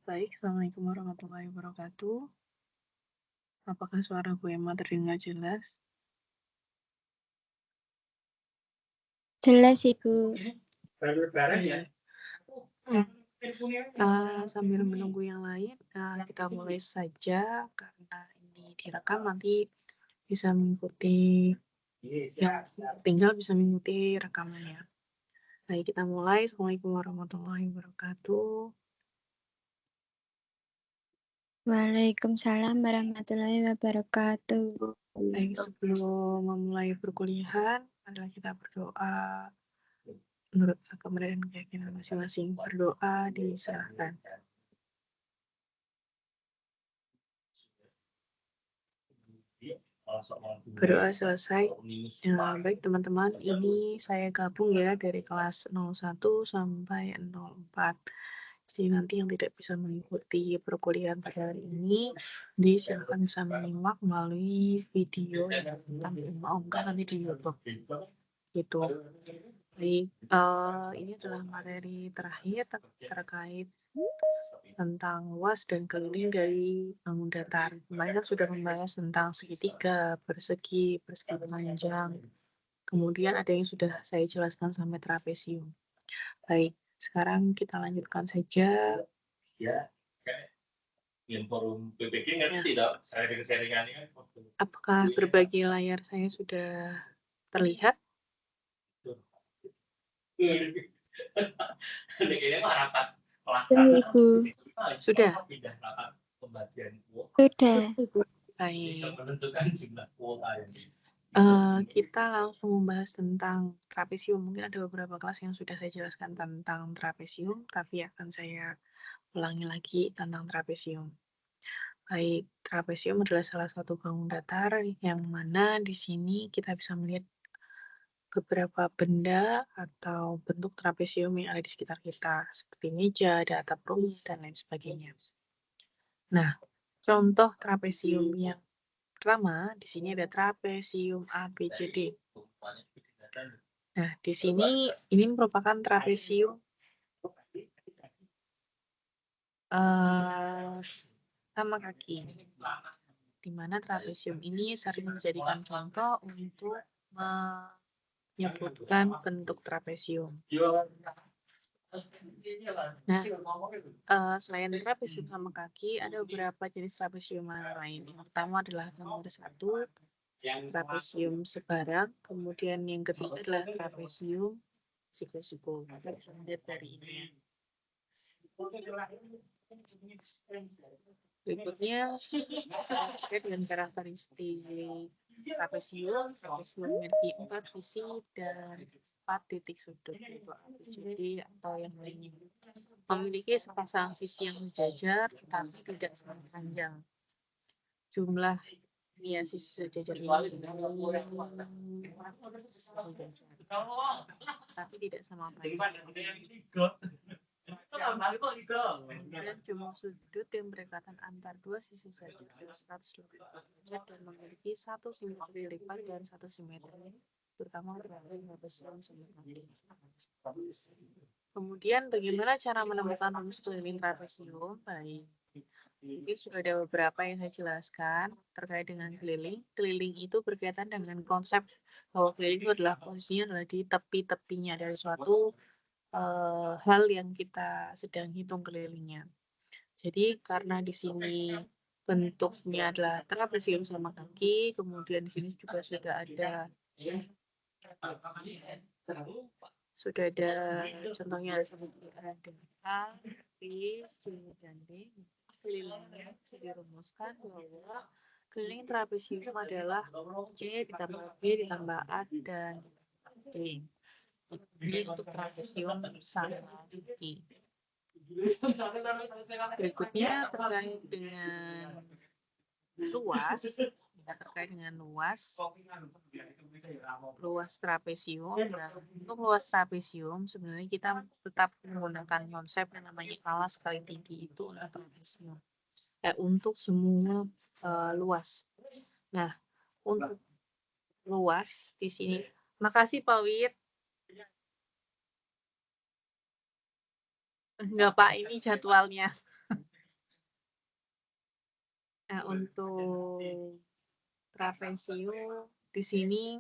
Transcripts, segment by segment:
Baik, Assalamualaikum warahmatullahi wabarakatuh. Apakah suara Bu Emma terdengar jelas? Jelas, Ibu. Baik. Sambil menunggu yang lain, kita mulai saja karena ini direkam nanti bisa mengikuti, yang tinggal bisa mengikuti rekamannya. Baik, kita mulai. Assalamualaikum warahmatullahi wabarakatuh. Waalaikumsalam warahmatullahi wabarakatuh. Baik, sebelum memulai perkuliahan, adalah kita berdoa menurut agama dan keyakinan masing-masing. Berdoa diserahkan. Berdoa selesai. Baik teman-teman, ini saya gabung ya dari kelas 01 sampai 04. Jadi nanti yang tidak bisa mengikuti perkuliahan pada hari ini, silakan bisa menyimak melalui video yang kami unggah nanti di YouTube. Gitu. Baik, ini adalah materi terakhir terkait tentang luas dan keliling dari bangun datar. Kemarin kan sudah membahas tentang segitiga, persegi, persegi panjang. Kemudian ada yang sudah saya jelaskan sampai trapesium. Baik, sekarang kita lanjutkan saja. Ya, yang forum PPG nggak tidak sharing-sharingannya kan. Apakah berbagi layar saya sudah terlihat? Ini mah rapat Sudah, Ibu. Sudah. Pindah rapat pembagian kuota. Sudah. Bisa Baik. menentukan jumlah kuota yang Kita langsung membahas tentang trapesium. Mungkin ada beberapa kelas yang sudah saya jelaskan tentang trapesium, tapi akan saya ulangi lagi tentang trapesium. Baik, trapesium adalah salah satu bangun datar yang mana di sini kita bisa melihat beberapa benda atau bentuk trapesium yang ada di sekitar kita, seperti meja, ada atap rumah, dan lain sebagainya. Nah, contoh trapesium yang pertama, di sini ada trapesium A, B, C, D. Nah, di sini ini merupakan trapesium sama kaki, di mana trapesium ini sering dijadikan contoh untuk menyebutkan bentuk trapesium. Nah, selain trapesium sama kaki, ada beberapa jenis trapesium lain. Yang pertama adalah nomor 1, trapesium sebarang. Kemudian yang ketiga adalah trapesium siku-siku. Kita bisa melihat dari ini. Berikutnya terkait dengan karakteristik trapesium memiliki 4 sisi dan 4 titik sudut, yaitu ABCD atau yang lainnya. Memiliki sepasang sisi yang sejajar tetapi tidak sama panjang. Jumlah sisi sejajar ini tapi tidak sama panjang. Kemudian jumlah sudut yang berdekatan antar dua sisi saja 180 derajat dan memiliki satu simetri lipat dan satu simetri, terutama terhadap trapesium sama kaki. Kemudian bagaimana cara menemukan rumus keliling trapesium? Baik. Mungkin sudah ada beberapa yang saya jelaskan terkait dengan keliling. Keliling itu berkaitan dengan konsep bahwa keliling itu adalah posisinya adalah di tepi-tepinya dari suatu hal yang kita sedang hitung kelilingnya. Jadi karena di sini bentuknya adalah trapesium sama kaki, kemudian di sini juga sudah ada contohnya seperti ada A, B, C, dan D. Kelilingnya bisa dirumuskan bahwa keliling trapesium adalah C ditambah B ditambah A dan D. Ini untuk trapesium sama kaki. Berikutnya terkait dengan luas, luas trapesium. Nah, untuk luas trapesium sebenarnya kita tetap menggunakan konsep yang namanya alas kali tinggi itu untuk trapesium. Untuk semua luas. Nah, untuk luas di sini. Makasih Pak Wid. Enggak Pak, ini jadwalnya. Nah, untuk trapesium di sini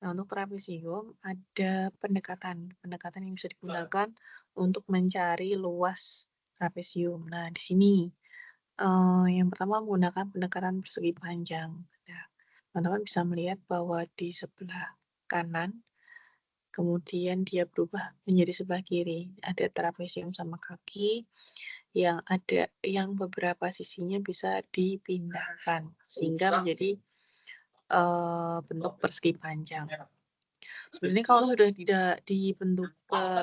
untuk trapesium ada pendekatan yang bisa digunakan untuk mencari luas trapesium. Nah, di sini yang pertama menggunakan pendekatan persegi panjang. Nah, teman-teman bisa melihat bahwa di sebelah kanan kemudian dia berubah menjadi sebelah kiri. Ada trapesium sama kaki yang beberapa sisinya bisa dipindahkan sehingga menjadi bentuk persegi panjang. Sebenarnya kalau sudah tidak dibentuk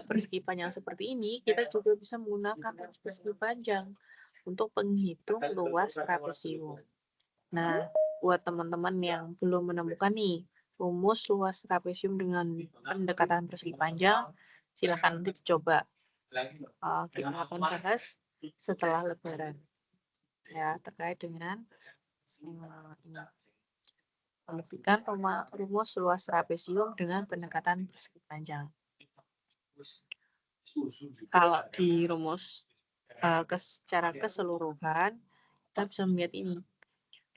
persegi panjang seperti ini, kita juga bisa menggunakan persegi panjang untuk menghitung luas trapesium. Nah, buat teman-teman yang belum menemukan nih rumus luas trapesium dengan pendekatan persegi panjang, Silakan nanti dicoba. Kita akan bahas setelah Lebaran ya terkait dengan ini membuktikan rumus luas trapesium dengan pendekatan persegi panjang. Kalau di rumus secara keseluruhan kita bisa melihat ini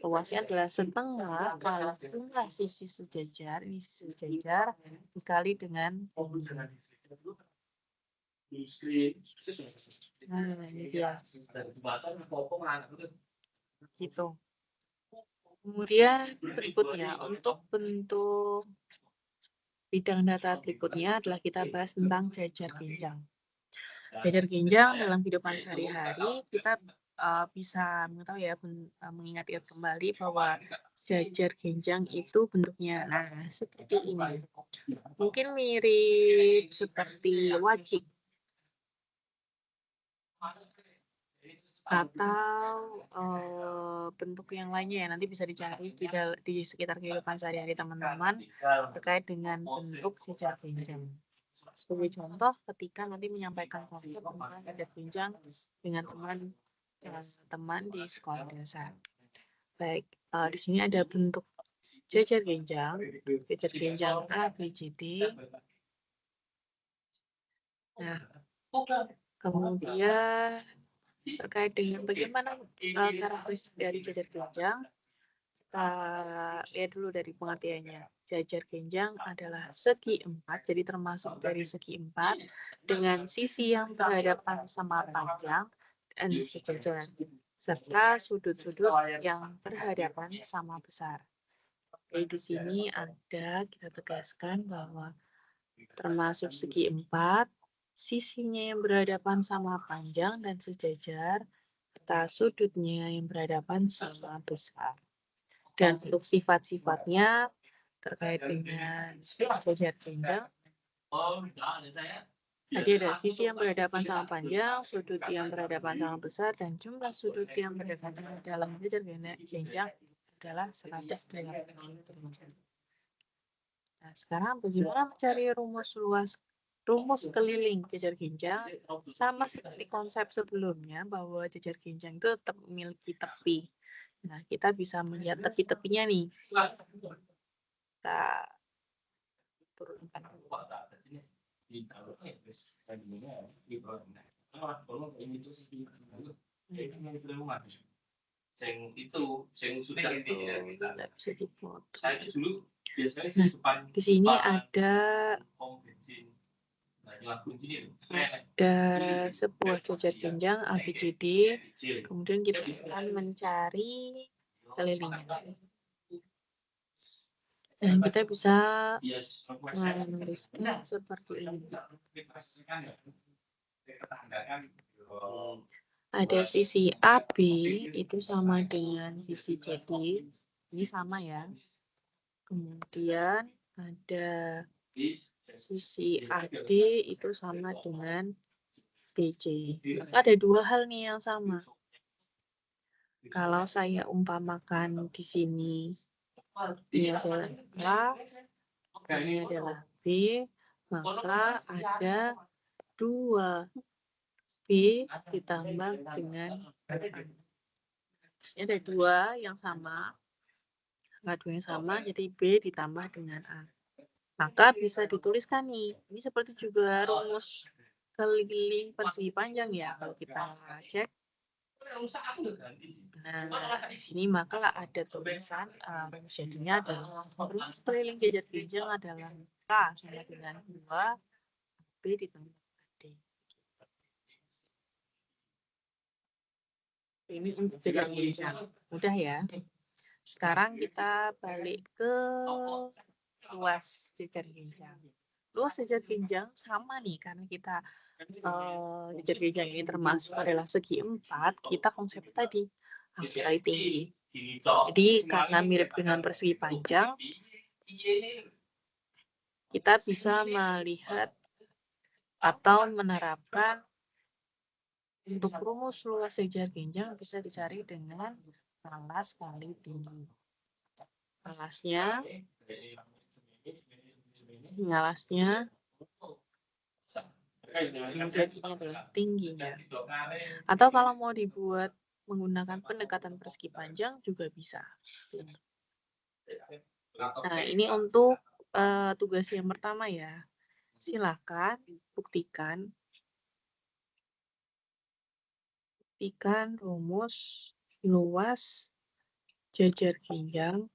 luasnya adalah setengah kali jumlah sisi sejajar, ini sisi sejajar dikali dengan ini dia gitu. Kemudian berikutnya untuk bentuk bidang data berikutnya adalah kita bahas tentang jajar genjang. Jajar genjang dalam kehidupan sehari-hari kita bisa mengetahui ya, mengingat-ingat kembali bahwa jajar genjang itu bentuknya seperti ini. Mungkin mirip seperti wajik atau bentuk yang lainnya ya, nanti bisa dicari di sekitar kehidupan sehari-hari teman-teman terkait dengan bentuk jajar genjang. Sebagai contoh, ketika nanti menyampaikan konsep tentang jajar genjang dengan teman di sekolah dasar. Baik, di sini ada bentuk jajar genjang A, B, C, D. Nah, kemudian terkait dengan bagaimana karakteristik dari jajar genjang, kita lihat dulu dari pengertiannya. Jajar genjang adalah segi 4, jadi termasuk dari segi 4 dengan sisi yang berhadapan sama panjang dan sejajar, serta sudut-sudut yang berhadapan sama besar. Jadi di sini kita tegaskan bahwa termasuk segi 4, sisinya yang berhadapan sama panjang dan sejajar, serta sudutnya yang berhadapan sama besar. Dan untuk sifat-sifatnya terkait dengan jajar genjang, tadi ada sisi yang berhadapan sama panjang, sudut yang berhadapan sama besar, dan jumlah sudut yang berhadapan dalam jajar genjang adalah 180 derajat. Nah, sekarang bagaimana mencari rumus keliling jajar genjang? Sama seperti konsep sebelumnya bahwa jajar genjang itu tetap memiliki tepi. Nah, kita bisa melihat tepi-tepinya nih. Kita turunkan. Nah, di sini ada sebuah jajar genjang ABCD, kemudian kita akan mencari kelilingnya. Dan kita bisa menuliskan seperti ini. Ada sisi AB itu sama dengan sisi CD, ini sama ya. Kemudian ada sisi AD itu sama dengan BC. Maka ada dua hal nih yang sama. Kalau saya umpamakan di sini, ini adalah A, ini adalah B, maka ada 2B ditambah dengan A. Ini ada dua yang sama, jadi B ditambah dengan A. Maka bisa dituliskan nih, ini seperti juga rumus keliling persegi panjang ya, kalau kita cek. Nah, di sini maka ada tulisan rumus jadinya adalah rumus keliling jajar genjang adalah K sama dengan 2 B ditambah D. Ini untuk jajar genjang, mudah ya. Sekarang kita balik ke luas jajar genjang. Luas jajar genjang sama nih, karena kita jajar genjang ini termasuk adalah segi 4, kita konsep tadi harus sekali tinggi. Jadi karena mirip dengan persegi panjang, kita bisa melihat atau menerapkan untuk rumus luas jajar genjang bisa dicari dengan alas kali tinggi. Alasnya kemudian ini adalah tingginya. Atau kalau mau dibuat menggunakan pendekatan persegi panjang juga bisa. Nah, ini untuk tugas yang pertama ya. Silakan buktikan rumus luas jajar genjang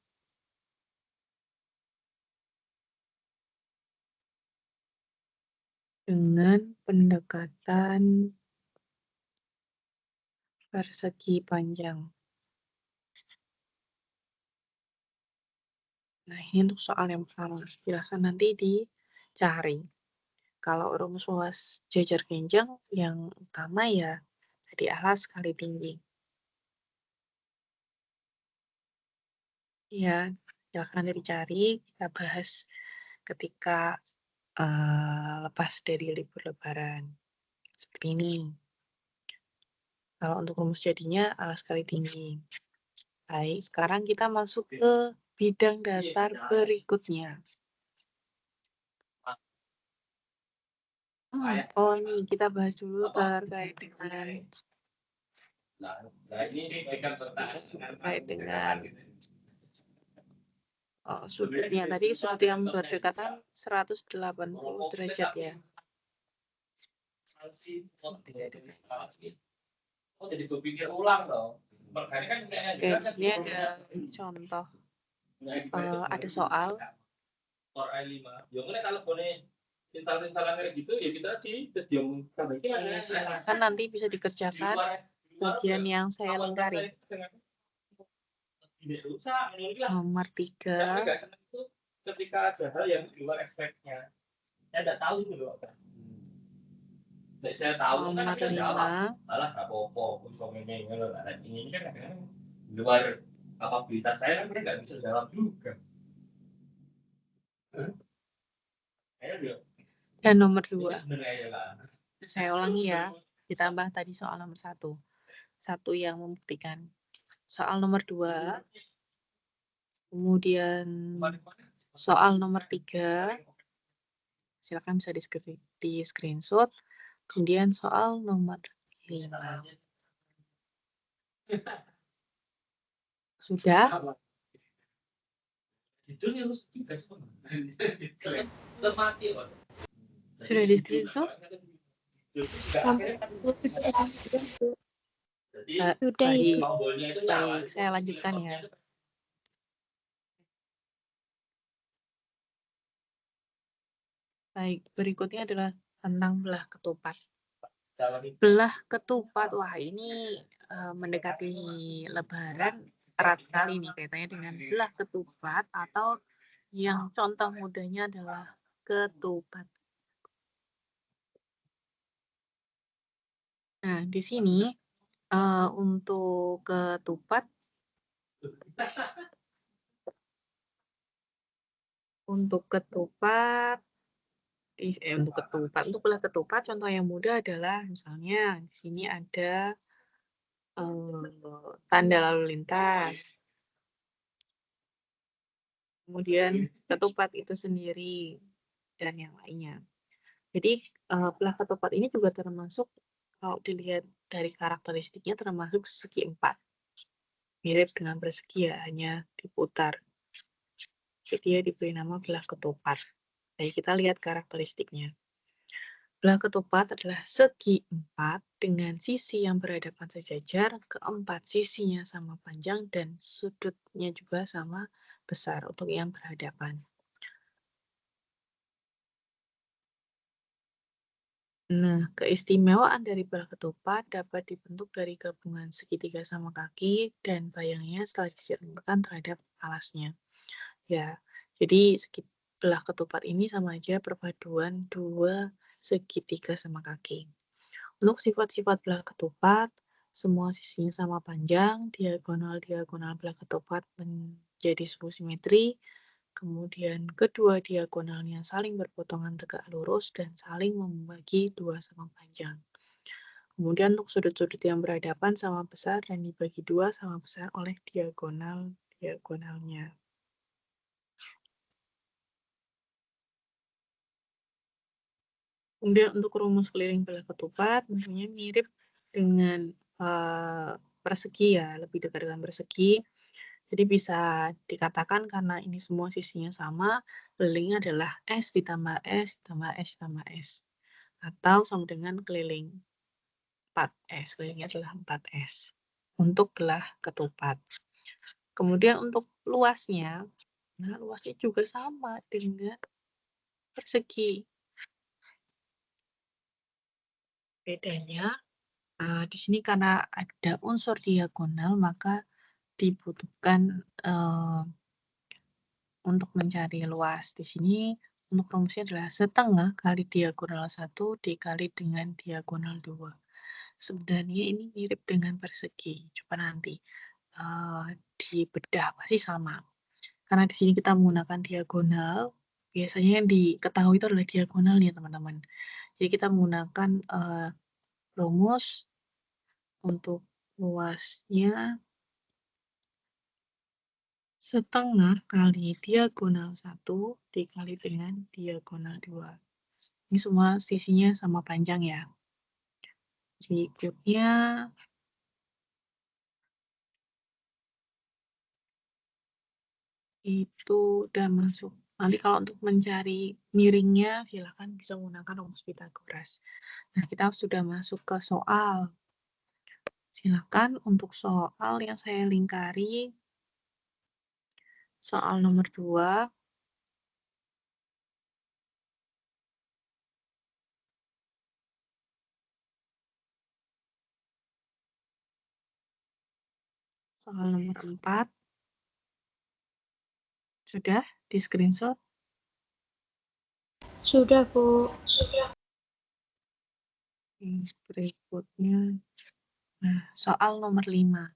dengan pendekatan persegi panjang. Nah, ini untuk soal yang pertama. Silahkan nanti dicari. Kalau rumus luas jajar genjang yang utama ya tadi alas kali tinggi. Ya, silahkan nanti dicari. Kita bahas ketika lepas dari libur lebaran. Seperti ini. Kalau untuk rumus jadinya alas kali tinggi. Baik, sekarang kita masuk ke bidang datar berikutnya. Oh nih, kita bahas dulu terkait dengan sudutnya. Tadi sudut yang berdekatan 180 derajat ya. Oh, jadi berpikir ulang dong. Oke, ini ada contoh. Ada soal. Silakan nanti bisa dikerjakan bagian yang saya lingkari. Nomor 3. Ketika ada hal yang di luar ekspeknya. Saya tidak tahu itu loh. Saya tahu kan Nomor 5. Malah nggak apa-apa. Ini kan kadang-kadang luar kapabilitas saya kan nggak bisa jawab juga. Dan nomor 2. Saya ulangi ya. Ditambah tadi soal nomor 1. 1 yang membuktikan. Soal nomor 2. Kemudian soal nomor 3. Silakan bisa di screenshot. Kemudian soal nomor 5. Sudah? Sudah di screenshot? Sudah, Ibu. Baik, saya lanjutkan ya. Baik, berikutnya adalah tentang belah ketupat. Belah ketupat, wah ini mendekati lebaran erat sekali nih kaitannya dengan belah ketupat atau yang contoh mudahnya adalah ketupat. Nah, di sini untuk ketupat untuk belah ketupat contoh yang mudah adalah misalnya di sini ada tanda lalu lintas. Kemudian ketupat itu sendiri dan yang lainnya. Jadi belah ketupat ini juga termasuk kalau dilihat dari karakteristiknya termasuk segi 4. Mirip dengan persegi ya, hanya diputar. Jadi dia diberi nama belah ketupat. Jadi kita lihat karakteristiknya. Belah ketupat adalah segi 4 dengan sisi yang berhadapan sejajar, keempat sisinya sama panjang dan sudutnya juga sama besar untuk yang berhadapan. Nah, keistimewaan dari belah ketupat dapat dibentuk dari gabungan segitiga sama kaki dan bayangnya setelah disiramakan terhadap alasnya. Ya, jadi belah ketupat ini sama aja perpaduan dua segitiga sama kaki. Untuk sifat-sifat belah ketupat, semua sisinya sama panjang, diagonal-diagonal belah ketupat menjadi sebuah simetri, kemudian kedua diagonalnya saling berpotongan tegak lurus dan saling membagi dua sama panjang. Kemudian untuk sudut-sudut yang berhadapan sama besar dan dibagi dua sama besar oleh diagonalnya. Kemudian untuk rumus keliling belah ketupat tentunya mirip dengan, persegi ya, lebih dekat dengan persegi. Jadi bisa dikatakan karena ini semua sisinya sama, kelilingnya adalah S ditambah S ditambah S ditambah S, atau sama dengan keliling 4S, kelilingnya adalah 4S untuk belah ketupat. Kemudian untuk luasnya, nah luasnya juga sama dengan persegi. Bedanya, di sini karena ada unsur diagonal maka dibutuhkan, untuk mencari luas. Di sini untuk rumusnya adalah setengah kali diagonal 1 dikali dengan diagonal 2. Sebenarnya ini mirip dengan persegi, coba nanti, dibedah pasti sama. Karena di sini kita menggunakan diagonal, biasanya yang diketahui itu adalah diagonalnya teman-teman. Jadi kita menggunakan, rumus untuk luasnya setengah kali diagonal 1 dikali dengan diagonal 2. Ini semua sisinya sama panjang ya. Berikutnya itu udah masuk. Nanti kalau untuk mencari miringnya silakan bisa menggunakan rumus Pythagoras. Nah, kita sudah masuk ke soal. Silakan untuk soal yang saya lingkari, soal nomor 2. Soal nomor 4. Sudah di screenshot? Sudah, Bu. Berikutnya. Nah, soal nomor 5.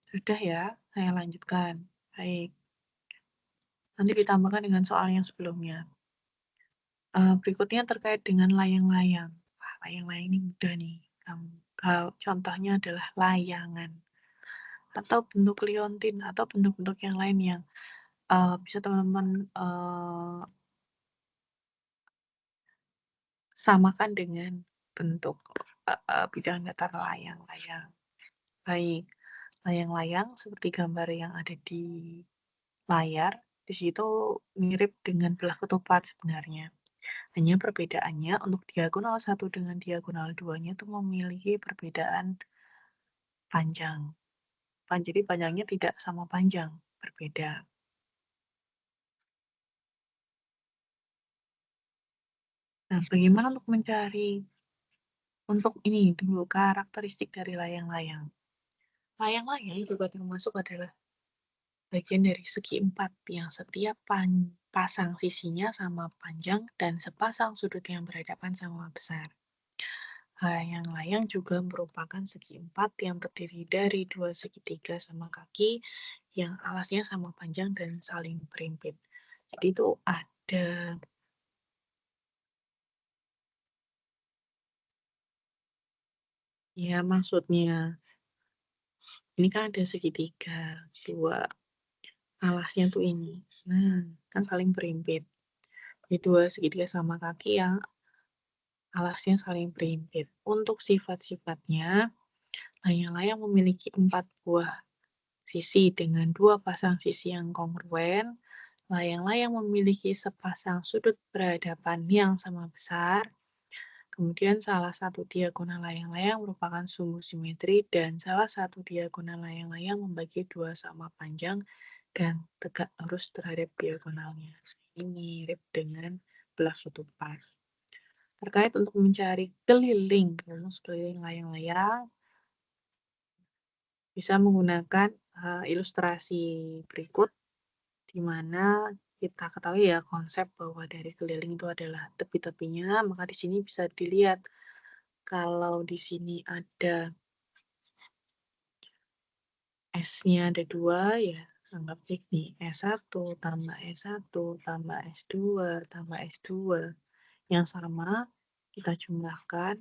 Sudah ya, saya lanjutkan. Baik. Nanti ditambahkan dengan soal yang sebelumnya. Berikutnya terkait dengan layang-layang. Wah, layang-layang ini mudah nih. Contohnya adalah layangan atau bentuk liontin atau bentuk-bentuk yang lain yang bisa teman-teman samakan dengan bentuk bidang datar layang-layang. Baik, layang-layang seperti gambar yang ada di layar, di situ mirip dengan belah ketupat sebenarnya. Hanya perbedaannya untuk diagonal 1 dengan diagonal 2-nya itu memiliki perbedaan panjang. Jadi panjangnya tidak sama panjang, berbeda. Nah, bagaimana untuk mencari untuk ini dulu karakteristik dari layang-layang. Layang-layang juga termasuk adalah bagian dari segi empat yang setiap pasang sisinya sama panjang dan sepasang sudut yang berhadapan sama besar. Layang-layang juga merupakan segi empat yang terdiri dari dua segitiga sama kaki yang alasnya sama panjang dan saling berimpit. Jadi itu ada ya maksudnya ini kan ada segitiga, dua alasnya tuh ini. Nah, kan saling berimpit. Jadi dua segitiga sama kaki yang alasnya saling berimpit. Untuk sifat-sifatnya, layang-layang memiliki 4 buah sisi dengan 2 pasang sisi yang kongruen. Layang-layang memiliki sepasang sudut berhadapan yang sama besar. Kemudian salah satu diagonal layang-layang merupakan sumbu simetri dan salah satu diagonal layang-layang membagi dua sama panjang dan tegak lurus terhadap diagonalnya. Ini mirip dengan belah ketupat. Terkait untuk mencari keliling, rumus keliling layang-layang, bisa menggunakan ilustrasi berikut, di mana kita ketahui ya konsep bahwa dari keliling itu adalah tepi-tepinya, maka di sini bisa dilihat kalau di sini ada S-nya ada 2 ya anggap nih S1 tambah S1 tambah S2 tambah S2 yang sama kita jumlahkan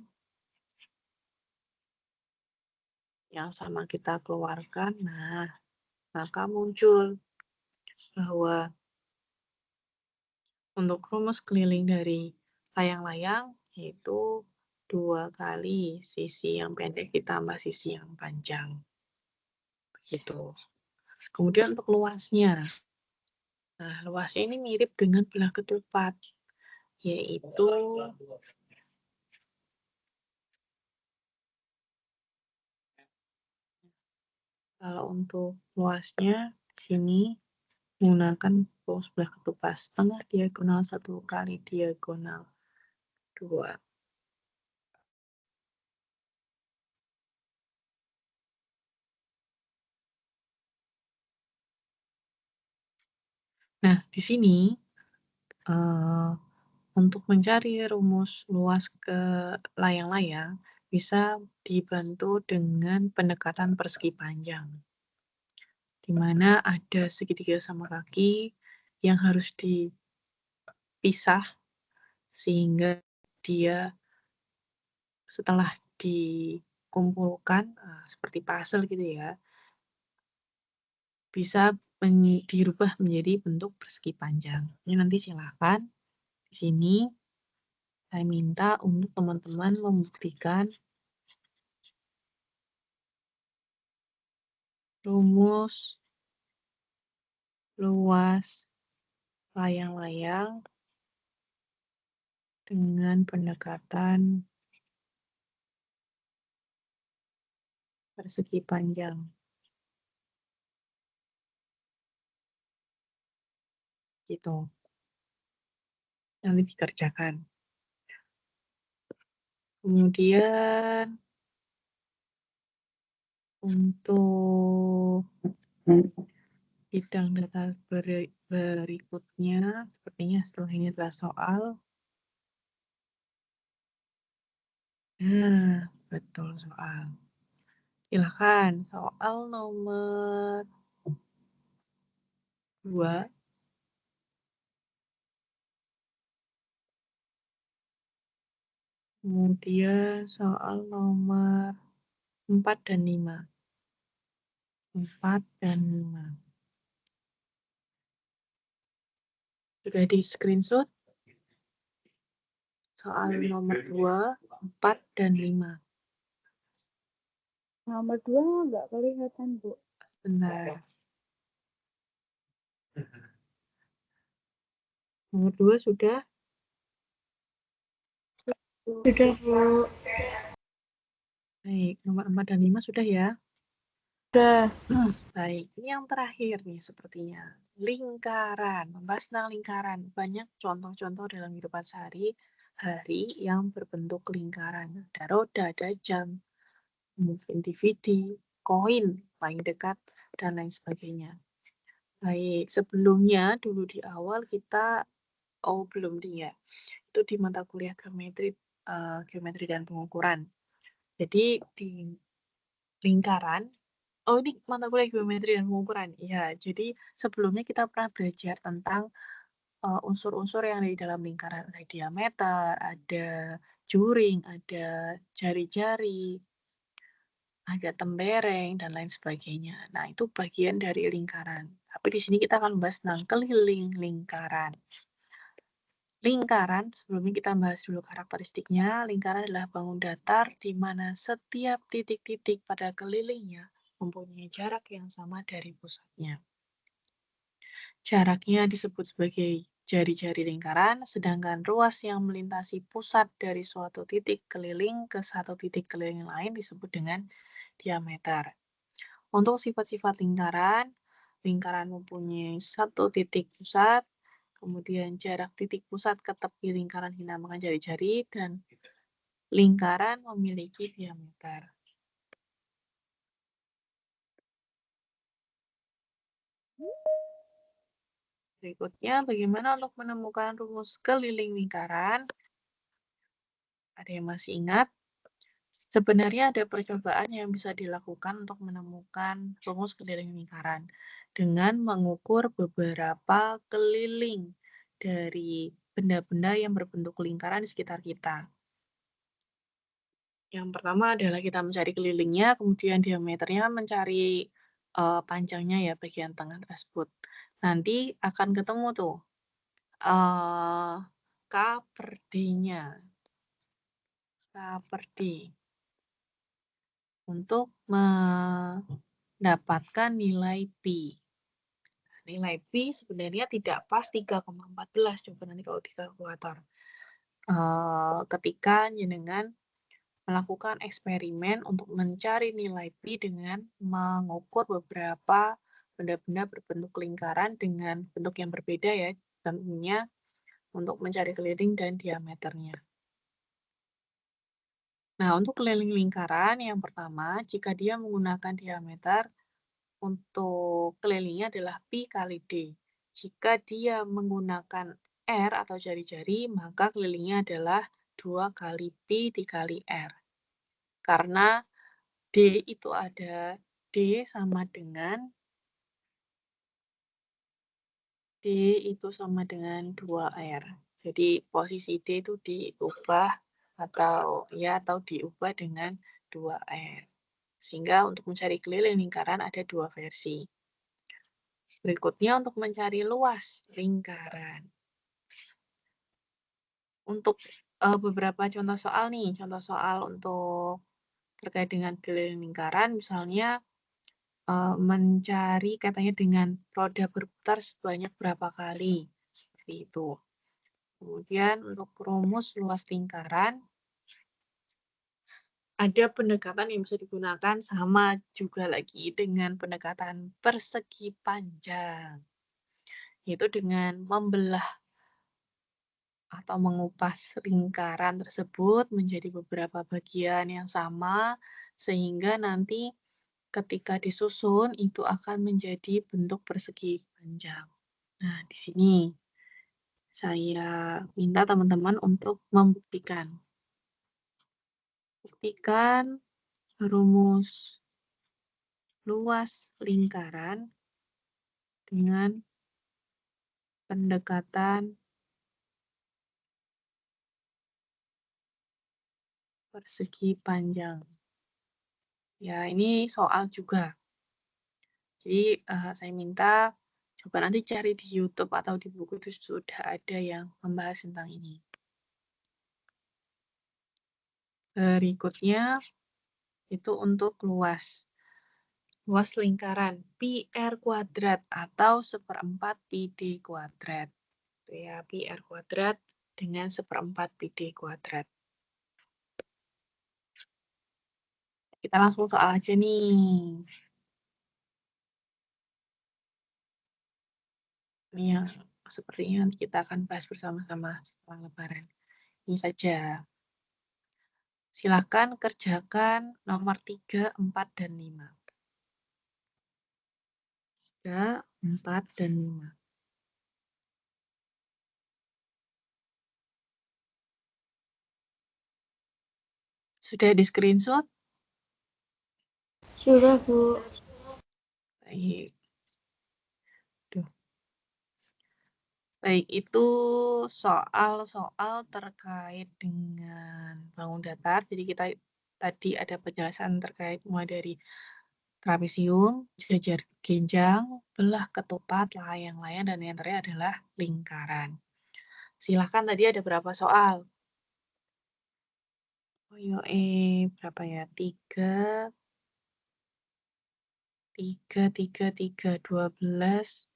yang sama kita keluarkan. Nah, maka muncul bahwa untuk rumus keliling dari layang-layang yaitu 2 kali sisi yang pendek ditambah sisi yang panjang. Begitu. Kemudian untuk luasnya. Nah, luasnya ini mirip dengan belah ketupat, yaitu kalau untuk luasnya di sini menggunakan rumus belah ketupat setengah diagonal 1 kali diagonal 2. Nah, di sini untuk mencari rumus luas ke layang-layang bisa dibantu dengan pendekatan persegi panjang, di mana ada segitiga sama kaki yang harus dipisah sehingga dia setelah dikumpulkan seperti puzzle gitu ya, bisa dirubah menjadi bentuk persegi panjang. Ini nanti silakan di sini saya minta untuk teman-teman membuktikan rumus luas layang-layang dengan pendekatan persegi panjang. Gitu. Nanti dikerjakan. Kemudian untuk bidang data berikutnya, sepertinya setelah ini adalah soal. Nah, betul soal. Silakan, soal nomor 2. Kemudian soal nomor 4 dan 5. 4 dan 5. Sudah di screenshot? Soal nomor 2, 4, dan 5. Nomor 2 nggak kelihatan, Bu. Benar. Nomor 2 sudah? Sudah, Bu. Baik, nomor 4 dan 5 sudah ya? Sudah. Baik, ini yang terakhir nih sepertinya. Lingkaran, membahas tentang lingkaran. Banyak contoh-contoh dalam kehidupan sehari-hari yang berbentuk lingkaran. Ada roda, ada jam, mungkin DVD, koin paling dekat, dan lain sebagainya. Baik, sebelumnya dulu di awal kita, belum nih ya, itu di mata kuliah geometri dan pengukuran. Jadi di lingkaran, ini mata kuliah geometri dan pengukuran. Iya, jadi sebelumnya kita pernah belajar tentang unsur-unsur yang ada di dalam lingkaran. Ada diameter, ada juring, ada jari-jari, ada tembereng, dan lain sebagainya. Nah, itu bagian dari lingkaran. Tapi di sini kita akan membahas tentang keliling lingkaran. Lingkaran, sebelumnya kita bahas dulu karakteristiknya. Lingkaran adalah bangun datar di mana setiap titik-titik pada kelilingnya mempunyai jarak yang sama dari pusatnya. Jaraknya disebut sebagai jari-jari lingkaran, sedangkan ruas yang melintasi pusat dari suatu titik keliling ke satu titik keliling lain disebut dengan diameter. Untuk sifat-sifat lingkaran, lingkaran mempunyai satu titik pusat, kemudian jarak titik pusat ke tepi lingkaran dinamakan jari-jari, dan lingkaran memiliki diameter. Berikutnya, bagaimana untuk menemukan rumus keliling lingkaran? Ada yang masih ingat? Sebenarnya ada percobaan yang bisa dilakukan untuk menemukan rumus keliling lingkaran dengan mengukur beberapa keliling dari benda-benda yang berbentuk lingkaran di sekitar kita. Yang pertama adalah kita mencari kelilingnya, kemudian diameternya mencari panjangnya ya, bagian tengah tersebut. Nanti akan ketemu tuh K per D-nya. K per D. Untuk mendapatkan nilai Pi. Nilai Pi sebenarnya tidak pas 3,14. Coba nanti kalau di kalkulator. Ketika jenengan melakukan eksperimen untuk mencari nilai Pi dengan mengukur beberapa benda-benda berbentuk lingkaran dengan bentuk yang berbeda ya, tentunya untuk mencari keliling dan diameternya. Nah, untuk keliling lingkaran yang pertama, jika dia menggunakan diameter, untuk kelilingnya adalah Pi kali D. Jika dia menggunakan R atau jari-jari, maka kelilingnya adalah 2 kali Pi dikali R. Karena D itu ada, D sama dengan 2R. Jadi posisi D itu diubah atau diubah dengan 2R. Sehingga untuk mencari keliling lingkaran ada 2 versi. Berikutnya untuk mencari luas lingkaran. Untuk beberapa contoh soal nih, contoh soal untuk terkait dengan keliling lingkaran, misalnya mencari katanya dengan roda berputar sebanyak berapa kali, seperti itu. Kemudian untuk rumus luas lingkaran, ada pendekatan yang bisa digunakan sama juga lagi dengan pendekatan persegi panjang, yaitu dengan membelah atau mengupas lingkaran tersebut menjadi beberapa bagian yang sama, sehingga nanti ketika disusun itu akan menjadi bentuk persegi panjang. Nah, di sini saya minta teman-teman untuk membuktikan. Buktikan rumus luas lingkaran dengan pendekatan persegi panjang. Ya, ini soal juga. Jadi, saya minta coba nanti cari di YouTube atau di buku itu sudah ada yang membahas tentang ini. Berikutnya, itu untuk luas. Luas lingkaran Pi R kuadrat atau 1/4 Pi D kuadrat. Itu ya, Pi R kuadrat dengan 1/4 Pi D kuadrat. Kita langsung soal aja nih. Ini yang sepertinya nanti kita akan bahas bersama-sama setelah Lebaran. Ini saja. Silakan kerjakan nomor 3, 4, dan 5. 3, 4, dan 5. Sudah di screenshot? Sudah, Bu. Baik. Baik, itu soal-soal terkait dengan bangun datar. Jadi kita tadi ada penjelasan terkait mulai dari trapesium, jajar genjang, belah ketupat, layang-layang, dan yang terakhir adalah lingkaran. Silahkan tadi ada berapa soal? Oh iya, berapa ya? 3, 12,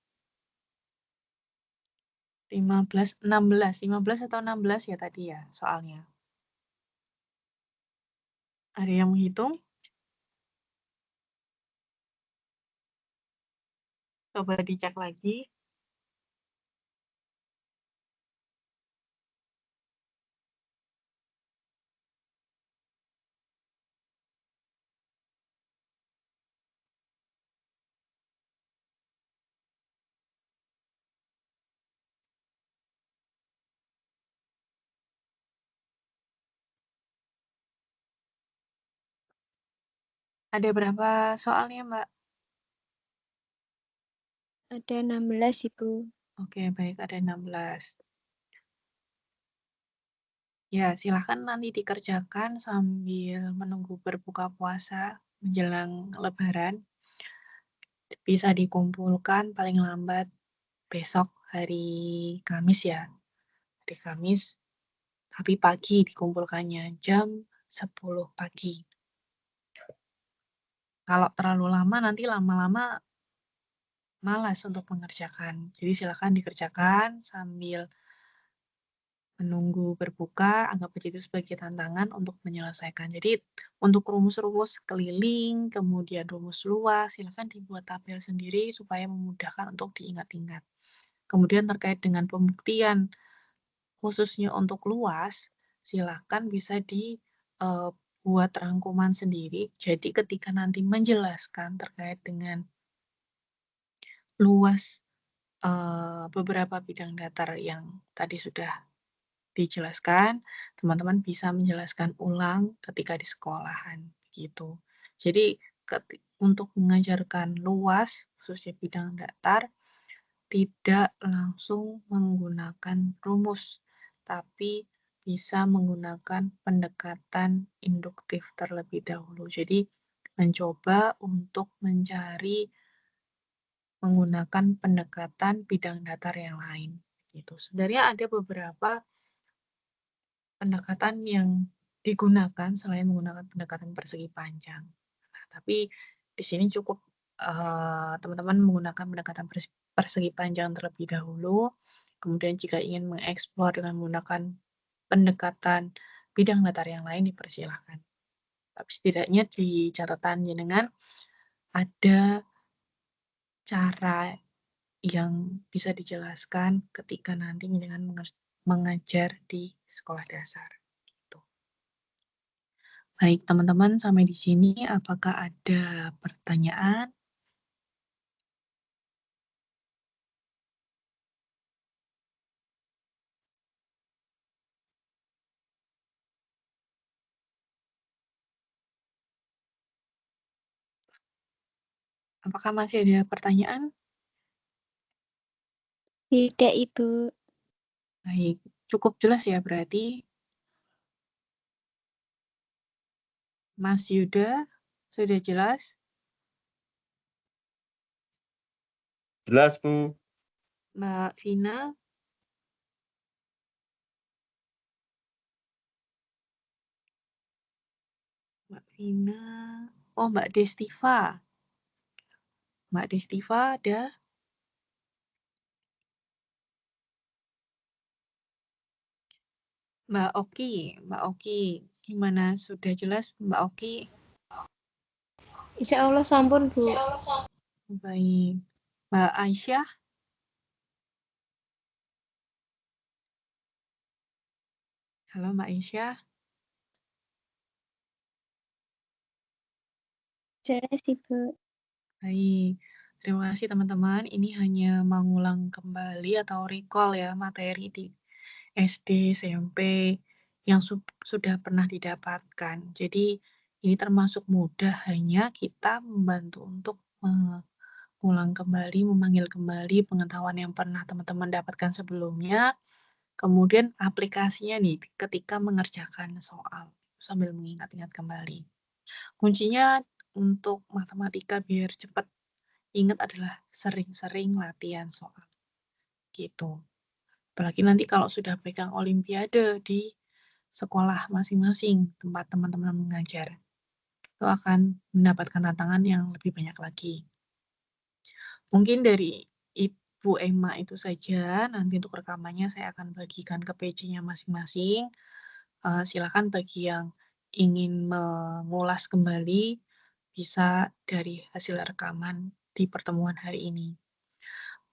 15, 16. 15 atau 16 ya tadi ya soalnya? Ada yang menghitung? Coba dicek lagi. Ada berapa soalnya, Mbak? Ada 16, Ibu. Oke, baik, ada 16. Ya, silahkan nanti dikerjakan sambil menunggu berbuka puasa menjelang Lebaran. Bisa dikumpulkan paling lambat besok hari Kamis ya. Hari Kamis, tapi pagi dikumpulkannya jam 10 pagi. Kalau terlalu lama nanti lama-lama malas untuk mengerjakan. Jadi silakan dikerjakan sambil menunggu berbuka, anggap aja itu sebagai tantangan untuk menyelesaikan. Jadi untuk rumus-rumus keliling, kemudian rumus luas, silakan dibuat tabel sendiri supaya memudahkan untuk diingat-ingat. Kemudian terkait dengan pembuktian, khususnya untuk luas, silakan bisa buat rangkuman sendiri. Jadi ketika nanti menjelaskan terkait dengan luas beberapa bidang datar yang tadi sudah dijelaskan, teman-teman bisa menjelaskan ulang ketika di sekolahan, gitu. Jadi untuk mengajarkan luas, khususnya bidang datar, tidak langsung menggunakan rumus, tapi bisa menggunakan pendekatan induktif terlebih dahulu. Jadi mencoba untuk mencari menggunakan pendekatan bidang datar yang lain, gitu. Sebenarnya ada beberapa pendekatan yang digunakan selain menggunakan pendekatan persegi panjang. Nah, tapi di sini cukup, teman-teman menggunakan pendekatan persegi panjang terlebih dahulu, kemudian jika ingin mengeksplor dengan menggunakan pendekatan bidang datar yang lain dipersilahkan. Tapi setidaknya di catatan jenengan ada cara yang bisa dijelaskan ketika nanti dengan mengajar di sekolah dasar, gitu. Baik teman-teman, sampai di sini apakah ada pertanyaan? Apakah masih ada pertanyaan? Tidak, Ibu. Baik, cukup jelas ya berarti. Mas Yuda, sudah jelas? Jelas, Bu. Mbak Vina? Mbak Vina? Oh, Mbak Destiva. Mbak Destiva ada? Mbak Oki, gimana? Sudah jelas Mbak Oki? Insya Allah sampun, Bu. Baik. Mbak Aisyah? Halo Mbak Aisyah. Jelas, Ibu. Baik. Terima kasih teman-teman. Ini hanya mengulang kembali atau recall ya materi di SD, SMP yang sudah pernah didapatkan. Jadi ini termasuk mudah, hanya kita membantu untuk mengulang kembali, memanggil kembali pengetahuan yang pernah teman-teman dapatkan sebelumnya. Kemudian aplikasinya nih ketika mengerjakan soal sambil mengingat-ingat kembali. Kuncinya untuk matematika biar cepat ingat adalah sering-sering latihan soal, gitu. Apalagi nanti kalau sudah pegang olimpiade di sekolah masing-masing tempat teman-teman mengajar, itu akan mendapatkan tantangan yang lebih banyak lagi. Mungkin dari Ibu Emma itu saja, nanti untuk rekamannya saya akan bagikan ke page-nya masing-masing. Silakan bagi yang ingin mengulas kembali, bisa dari hasil rekaman di pertemuan hari ini.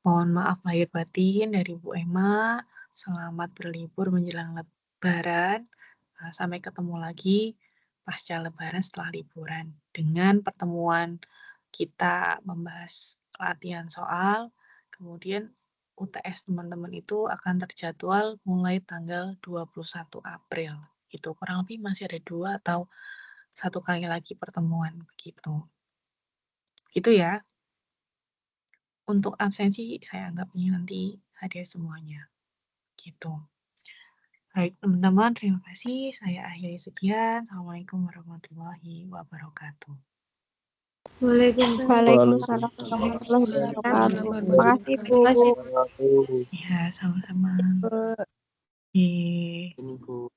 Mohon maaf lahir batin dari Bu Emma. Selamat berlibur menjelang Lebaran. Sampai ketemu lagi pasca Lebaran setelah liburan dengan pertemuan kita membahas latihan soal, kemudian UTS teman-teman itu akan terjadwal mulai tanggal 21 April. Gitu. Kurang lebih masih ada 2 atau 1 kali lagi pertemuan begitu. Gitu ya. Untuk absensi saya anggap ini nanti hadir semuanya. Gitu. Baik, teman-teman, terima kasih. Saya akhiri sekian. Assalamualaikum warahmatullahi wabarakatuh. Waalaikumsalam warahmatullahi wabarakatuh. Terima kasih, Bu. Ya, sama-sama. Bu. Oke. Ini Bu.